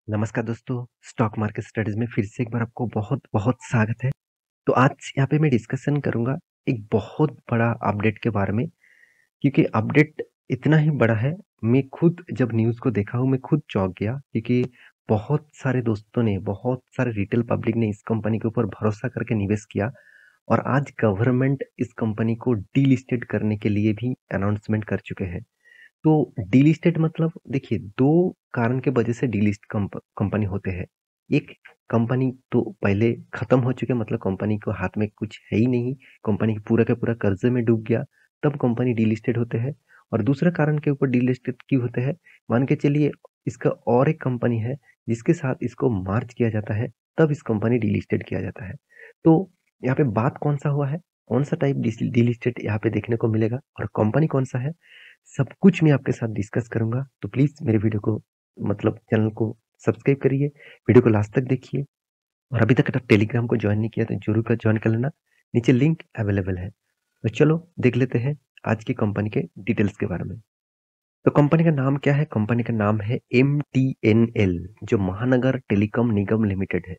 नमस्कार दोस्तों, stock market studies में फिर से एक बार आपको बहुत-बहुत स्वागत है। तो आज यहाँ पे मैं डिस्कशन करूँगा एक बहुत बड़ा अपडेट के बारे में, क्योंकि अपडेट इतना ही बड़ा है, मैं खुद जब न्यूज़ को देखा हूँ, मैं खुद चौंक गया क्योंकि बहुत सारे दोस्तों ने, बहुत सारे रिटेल पब्लिक ने इस कंपनी के ऊपर भरोसा करके निवेश किया और आज गवर्नमेंट इस कंपनी को डीलिस्टेड करने के लिए भी अनाउंसमेंट कर चुके हैं। तो डीलिस्टेड मतलब देखिए 2 कारण के वजह से डीलिस्ट कंपनी होते हैं। एक कंपनी तो पहले खत्म हो चुके मतलब कंपनी को हाथ में कुछ है ही नहीं, कंपनी पूरा का पूरा कर्जे में डूब गया, तब कंपनी डीलिस्टेड होते हैं। और दूसरा कारण के ऊपर डीलिस्टेड क्यों होते हैं, मान के चलिए इसका और एक कंपनी है जिसके साथ इसको मर्ज किया जाता है, तब इस कंपनी डीलिस्टेड किया जाता है। तो यहाँ पे बात कौन-सा हुआ है, कौन-सा टाइप डीलिस्टेड यहाँ पे देखने को मिलेगा और कंपनी कौन-सा है, सब कुछ मैं आपके साथ डिस्कस करूंगा। तो प्लीज मेरे वीडियो को मतलब चैनल को सब्सक्राइब करिए, वीडियो को लास्ट तक देखिए और अभी तक अगर टेलीग्राम को ज्वाइन नहीं किया तो जरूर कर ज्वाइन कर लेना, नीचे लिंक अवेलेबल है। तो चलो देख लेते हैं आज की कंपनी के डिटेल्स के बारे में। तो कंपनी का नाम क्या है? कंपनी का नाम है MTNL, जो महानगर टेलीकॉम निगम लिमिटेड है।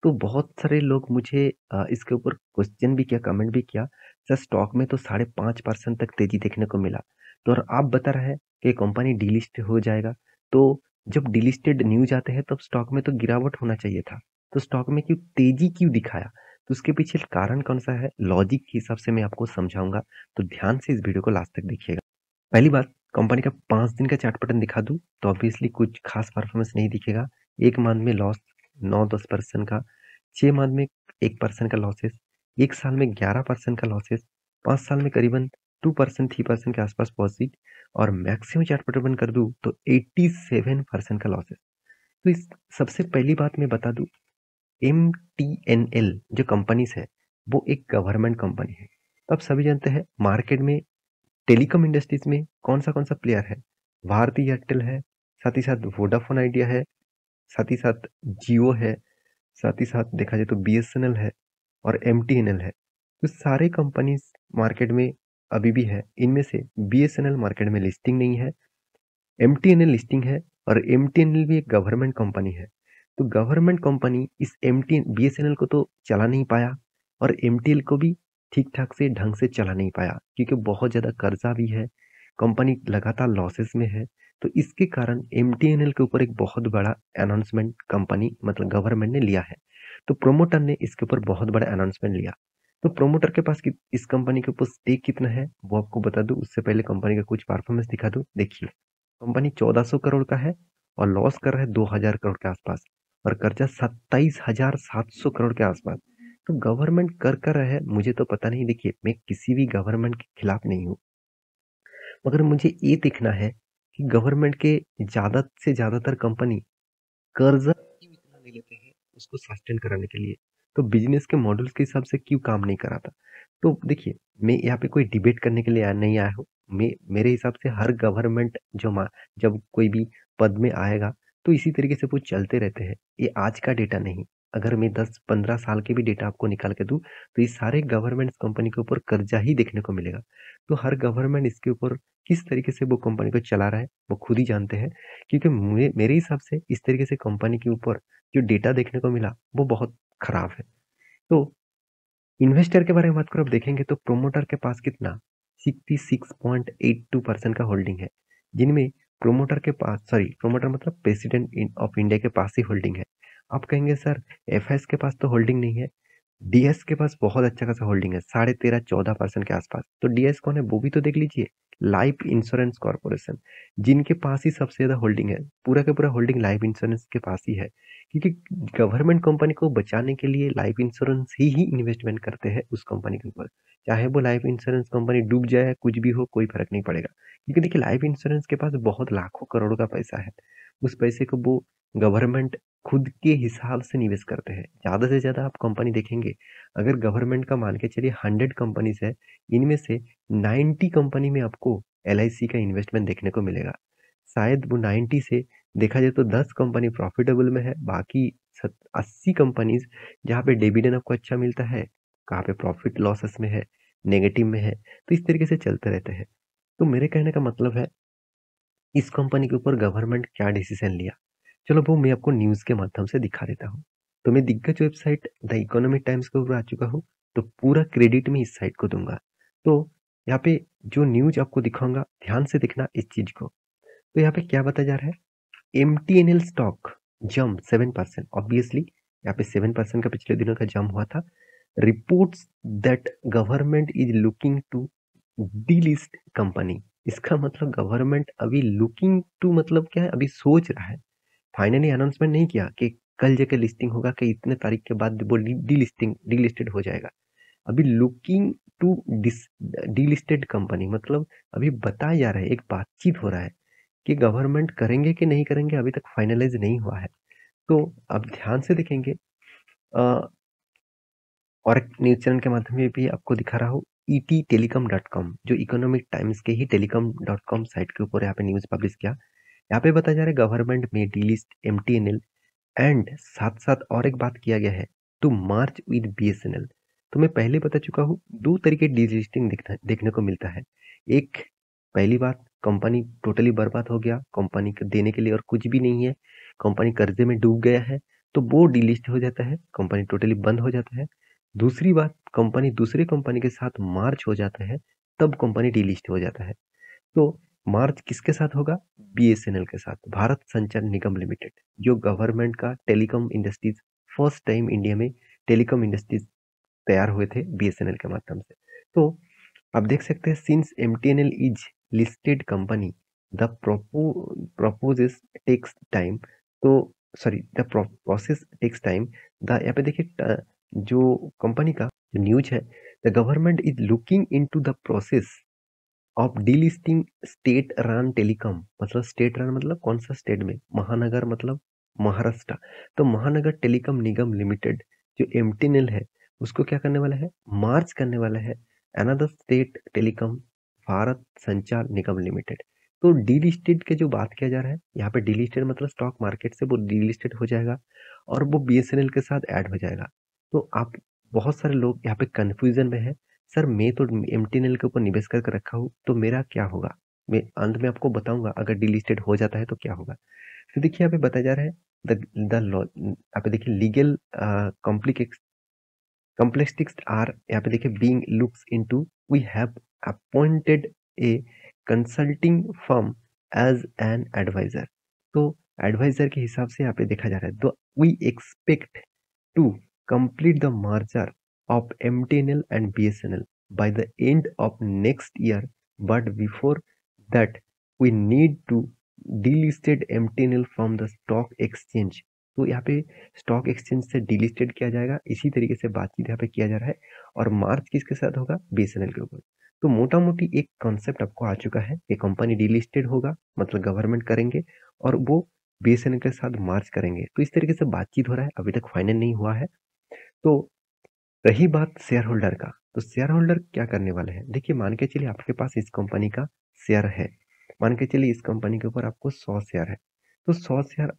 तो बहुत सारे लोग मुझे इसके ऊपर क्वेश्चन भी किया, कमेंट भी किया, सर स्टॉक में तो 5.5% तक तेजी देखने को मिला, तो और आप बता रहे हैं कि कंपनी डीलिस्ट हो जाएगा। तो जब डीलिस्टेड न्यूज आते हैं तब स्टॉक में तो गिरावट होना चाहिए था, तो स्टॉक में क्यों तेजी क्यों दिखाया? तो उसके पीछे कारण कौन सा है, लॉजिक के हिसाब से मैं आपको समझाऊंगा। तो ध्यान से इस वीडियो को लास्ट तक देखिएगा। पहली बात, कंपनी का 5 दिन का चार्ट पैटर्न दिखा दूं तो ऑब्वियसली कुछ खास परफॉर्मेंस नहीं दिखेगा। एक मंथ में लॉस 9-10% का, 6 मंथ में 1% का लॉसेस, एक साल में 11% का लॉसेस, 5 साल में करीबन 2% 3% के आसपास पॉजिटिव और मैक्सिमम चार्ट पैटर्न कर दूं तो 87% का लॉसेस। तो इस सबसे पहली बात मैं बता दूं, MTNL जो कंपनीज है वो एक गवर्नमेंट कंपनी है। तो आप सभी जानते हैं मार्केट में टेलीकॉम इंडस्ट्रीज में कौन सा प्लेयर है? भारती एयरटेल है, साथ ही साथ वोडाफोन आइडिया है, साथ ही साथ जियो है, साथ ही साथ देखा जाए तो BSNL है और MTNL है। तो सारे कंपनीज मार्केट में अभी भी है। इनमें से BSNL मार्केट में लिस्टिंग नहीं है, MTNL लिस्टिंग है और MTNL भी एक गवर्नमेंट कंपनी है। तो गवर्नमेंट कंपनी इस BSNL को तो चला नहीं पाया और MTNL को भी ठीक ठाक से ढंग से चला नहीं पाया क्योंकि बहुत ज्यादा कर्जा भी है, कंपनी लगातार लॉसेस में है। तो इसके कारण MTNL के ऊपर एक बहुत बड़ा अनाउंसमेंट कंपनी मतलब गवर्नमेंट ने लिया है। तो प्रोमोटर ने इसके ऊपर बहुत बड़ा अनाउंसमेंट लिया। तो प्रोमोटर के पास इस कंपनी के ऊपर स्टेक कितना है वो आपको बता दूं, उससे पहले कंपनी का कुछ परफॉर्मेंस दिखा दूं। देखिए, कंपनी 1400 करोड़ का है और लॉस कर रहा है 2000 करोड़ के आसपास और कर्जा 27,700 करोड़ के आसपास। तो गवर्नमेंट कर रहा है, मुझे तो पता नहीं। देखिए, मैं किसी भी गवर्नमेंट के खिलाफ नहीं हूँ, मगर मुझे ये देखना है कि गवर्नमेंट के ज्यादा से ज्यादातर कंपनी कर्जा क्यों इतना नहीं लेते हैं उसको सस्टेन कराने के लिए, तो बिजनेस के मॉडल्स के हिसाब से क्यों काम नहीं कराता। तो देखिए, मैं यहाँ पे कोई डिबेट करने के लिए नहीं आया हूँ। मैं मेरे हिसाब से हर गवर्नमेंट जब कोई भी पद में आएगा तो इसी तरीके से वो चलते रहते हैं। ये आज का डेटा नहीं, अगर मैं 10-15 साल के भी डेटा आपको निकाल के दूं तो ये सारे गवर्नमेंट कंपनी के ऊपर कर्जा ही देखने को मिलेगा। तो हर गवर्नमेंट इसके ऊपर किस तरीके से वो कंपनी को चला रहा है वो खुद ही जानते हैं, क्योंकि मेरे हिसाब से इस तरीके से कंपनी के ऊपर जो डेटा देखने को मिला वो बहुत खराब है। तो इन्वेस्टर के बारे में बात करो, अब देखेंगे तो प्रोमोटर के पास कितना 66.82% का होल्डिंग है, जिनमें प्रोमोटर के पास, सॉरी प्रोमोटर मतलब प्रेसिडेंट ऑफ इंडिया के पास ही होल्डिंग है। आप कहेंगे सर FS के पास तो होल्डिंग नहीं है। DS के पास बहुत अच्छा खासा होल्डिंग है, 13.5-14% के आसपास। तो DS कौन है वो भी तो देख लीजिए, लाइफ इंश्योरेंस कॉर्पोरेशन, जिनके पास ही सबसे ज्यादा होल्डिंग है। पूरा का पूरा होल्डिंग लाइफ इंश्योरेंस के पास ही है, क्योंकि गवर्नमेंट कंपनी को बचाने के लिए लाइफ इंश्योरेंस ही इन्वेस्टमेंट करते हैं उस कंपनी के ऊपर। चाहे वो लाइफ इंश्योरेंस कंपनी डूब जाए, कुछ भी हो, कोई फर्क नहीं पड़ेगा, क्योंकि देखिए लाइफ इंश्योरेंस के पास बहुत लाखों करोड़ों का पैसा है। उस पैसे को वो गवर्नमेंट खुद के हिसाब से निवेश करते हैं। ज्यादा से ज्यादा आप कंपनी देखेंगे, अगर गवर्नमेंट का मान के चलिए 100 कंपनीज है, इनमें से 90 कंपनी में आपको LIC का इन्वेस्टमेंट देखने को मिलेगा। शायद वो 90 से देखा जाए तो 10 कंपनी प्रॉफिटेबल में है, बाकी 80 कंपनीज जहाँ पे डिविडेंड आपको अच्छा मिलता है, कहाँ पे प्रॉफिट लॉसेस में है, नेगेटिव में है। तो इस तरीके से चलते रहते हैं। तो मेरे कहने का मतलब है, इस कंपनी के ऊपर गवर्नमेंट क्या डिसीजन लिया? चलो वो मैं आपको न्यूज़ के माध्यम से दिखा देता हूँ। तो मैं दिग्गज वेबसाइट द इकोनॉमिक टाइम्स के ऊपर आ चुका हूँ, तो पूरा क्रेडिट मैं इस साइट को दूँगा। तो यहाँ पे जो न्यूज़ आपको दिखाऊँगा, ध्यान से देखना इस चीज़ को। तो यहाँ पे क्या बताया जा रहा है? MTNL stock jump 7%। ऑब्वियसली यहाँ पे 7% का पिछले दिनों का जंप हुआ था। Reports that government is looking to delist company. इसका मतलब गवर्नमेंट अभी लुकिंग टू मतलब क्या है? अभी सोच रहा है। फाइनली अनाउंसमेंट नहीं किया कि कल जाके लिस्टिंग होगा कि इतने तारीख के बाद वो डीलिस्टेड हो जाएगा। अभी लुकिंग टू डीलिस्टेड कंपनी मतलब अभी बताया जा रहा है, एक बातचीत हो रहा है कि गवर्नमेंट करेंगे कि नहीं करेंगे, अभी तक फाइनलाइज नहीं हुआ है। तो अब ध्यान से देखेंगे और एक न्यूज चैनल के माध्यम में भी आपको दिखा रहा हूँ, ETtelecom.com जो इकोनॉमिक टाइम्स के ही टेलीकॉम.com साइट के ऊपर यहाँ पे न्यूज पब्लिश किया। यहाँ पे बताया जा रहा है गवर्नमेंट में डीलिस्ट एमटीएनएल एंड साथ साथ और एक बात किया गया है टू मार्च विद बीएसएनएल। तो मैं पहले बता चुका हूँ, दो तरीके डीलिस्टिंग देखने को मिलता है। एक, पहली बात, कंपनी टोटली बर्बाद हो गया, कंपनी को देने के लिए और कुछ भी नहीं है, कंपनी कर्जे में डूब गया है, तो वो डीलिस्ट हो जाता है, कंपनी टोटली बंद हो जाता है। दूसरी बात, कंपनी दूसरी कंपनी के साथ मार्च हो जाता है, तब कंपनी डीलिस्ट हो जाता है। तो मार्च किसके साथ होगा? बीएसएनएल के साथ, भारत संचार निगम लिमिटेड, जो गवर्नमेंट का telecom industries, first time India में टेलीकॉम इंडस्ट्रीज तैयार हुए थे बीएसएनएल के माध्यम से। तो आप देख सकते हैं, since MTNL is listed company the proposes takes time. तो sorry, the process takes time. The यहाँ पे देखिए जो कंपनी का जो न्यूज है, the government is looking into the process of delisting state run telecom. मतलब स्टेट रन मतलब कौन सा स्टेट में? महानगर मतलब महाराष्ट्र। तो महानगर टेलीकॉम निगम लिमिटेड जो एमटीएनएल है, उसको क्या करने वाला है? मार्च करने वाला है अनदर स्टेट टेलीकॉम भारत संचार निगम लिमिटेड। तो डीलिस्टेड के जो बात किया जा रहा है यहाँ पे, डीलिस्टेड मतलब स्टॉक मार्केट से वो डीलिस्टेड हो जाएगा और वो बीएसएनएल के साथ ऐड हो जाएगा। तो आप, बहुत सारे लोग यहाँ पे कंफ्यूजन में है, सर मैं तो एमटीएनएल के ऊपर निवेश करके रखा हूँ, तो मेरा क्या होगा? मैं अंत में आपको बताऊंगा अगर डीलिस्टेड हो जाता है तो क्या होगा। तो देखिए यहाँ पे बताया जा रहा है, द लॉ, यहाँ पे देखिए लीगल कॉम्प्लेक्सिटीज आर, यहाँ पे देखिए being looks into, we have appointed a consulting firm as an advisor. तो एडवाइजर के हिसाब से यहाँ पे देखा जा रहा है, तो we expect to complete the merger of MTNL and BSNL by the end of next year, but before that we need to delisted MTNL from the stock exchange। तो यहाँ पे स्टॉक एक्सचेंज से डिलिस्टेड किया जाएगा, इसी तरीके से बातचीत यहाँ पे किया जा रहा है। और मार्च किसके साथ होगा? बीएसएनएल के ऊपर। तो मोटा मोटी एक कॉन्सेप्ट आपको आ चुका है कि कंपनी डिलिस्टेड होगा मतलब गवर्नमेंट करेंगे और वो बीएसएनएल के साथ मार्च करेंगे। तो इस तरीके से बातचीत हो रहा है, अभी तक फाइनल नहीं हुआ है। तो रही बात शेयर होल्डर का, तो शेयर होल्डर क्या करने वाले हैं? देखिए, मान के चलिए आपके पास इस कंपनी का शेयर है, मान के चलिए इस कंपनी के ऊपर आपको 100 शेयर है। तो 100 शेयर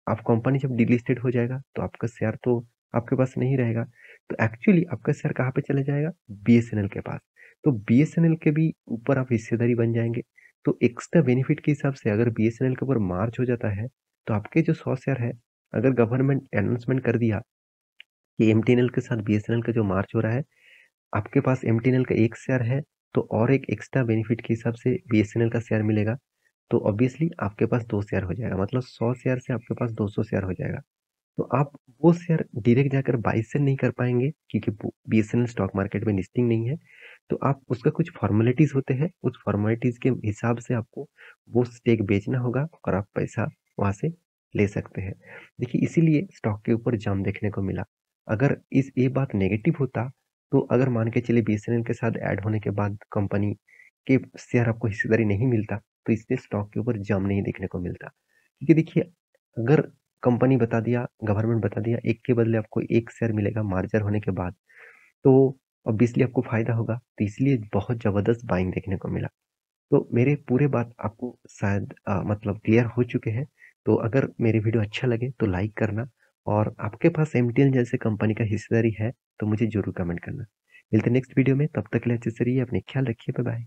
आप कंपनी जब डिलिस्टेड हो जाएगा तो आपका शेयर तो आपके पास नहीं रहेगा। तो एक्चुअली आपका शेयर कहाँ पे चला जाएगा? बीएसएनएल के पास। तो बीएसएनएल के भी ऊपर आप हिस्सेदारी बन जाएंगे। तो एक्स्ट्रा बेनिफिट के हिसाब से अगर बीएसएनएल के ऊपर मार्च हो जाता है, तो आपके जो 100 शेयर है, अगर गवर्नमेंट अनाउंसमेंट कर दिया कि एमटीएनएल के साथ बीएसएनएल का जो मार्च हो रहा है, आपके पास एमटीएनएल का एक शेयर है, तो और एक एक्स्ट्रा बेनिफिट के हिसाब से बीएसएनएल का शेयर मिलेगा। तो ऑब्वियसली आपके पास 2 शेयर हो जाएगा, मतलब 100 शेयर से आपके पास 200 शेयर हो जाएगा। तो आप वो शेयर डायरेक्ट जाकर बाई सेल नहीं कर पाएंगे क्योंकि बीएसएनएल स्टॉक मार्केट में लिस्टिंग नहीं है। तो आप, उसका कुछ फॉर्मेलिटीज होते हैं, उस फॉर्मेलिटीज के हिसाब से आपको वो स्टेक बेचना होगा और आप पैसा वहां से ले सकते हैं। देखिए, इसीलिए स्टॉक के ऊपर जंप देखने को मिला। अगर ये बात नेगेटिव होता, तो अगर मान के चलिए बीएसएनएल के साथ ऐड होने के बाद कंपनी के शेयर आपको हिस्सेदारी नहीं मिलता, तो इसलिए स्टॉक के ऊपर जंप नहीं देखने को मिलता। क्योंकि देखिए, अगर कंपनी बता दिया, गवर्नमेंट बता दिया, एक के बदले आपको एक शेयर मिलेगा मार्जर होने के बाद, तो ऑब्वियसली आपको फायदा होगा। तो इसलिए बहुत जबरदस्त बाइंग देखने को मिला। तो मेरे पूरे बात आपको शायद मतलब क्लियर हो चुके हैं। तो अगर मेरे वीडियो अच्छा लगे तो लाइक करना, और आपके पास एमटीएल जैसे कंपनी का हिस्सेदारी है तो मुझे जरूर कमेंट करना। मिलते नेक्स्ट वीडियो में, तब तक के लिए अच्छे से रहिए, अपने ख्याल रखिए, बाय बाय।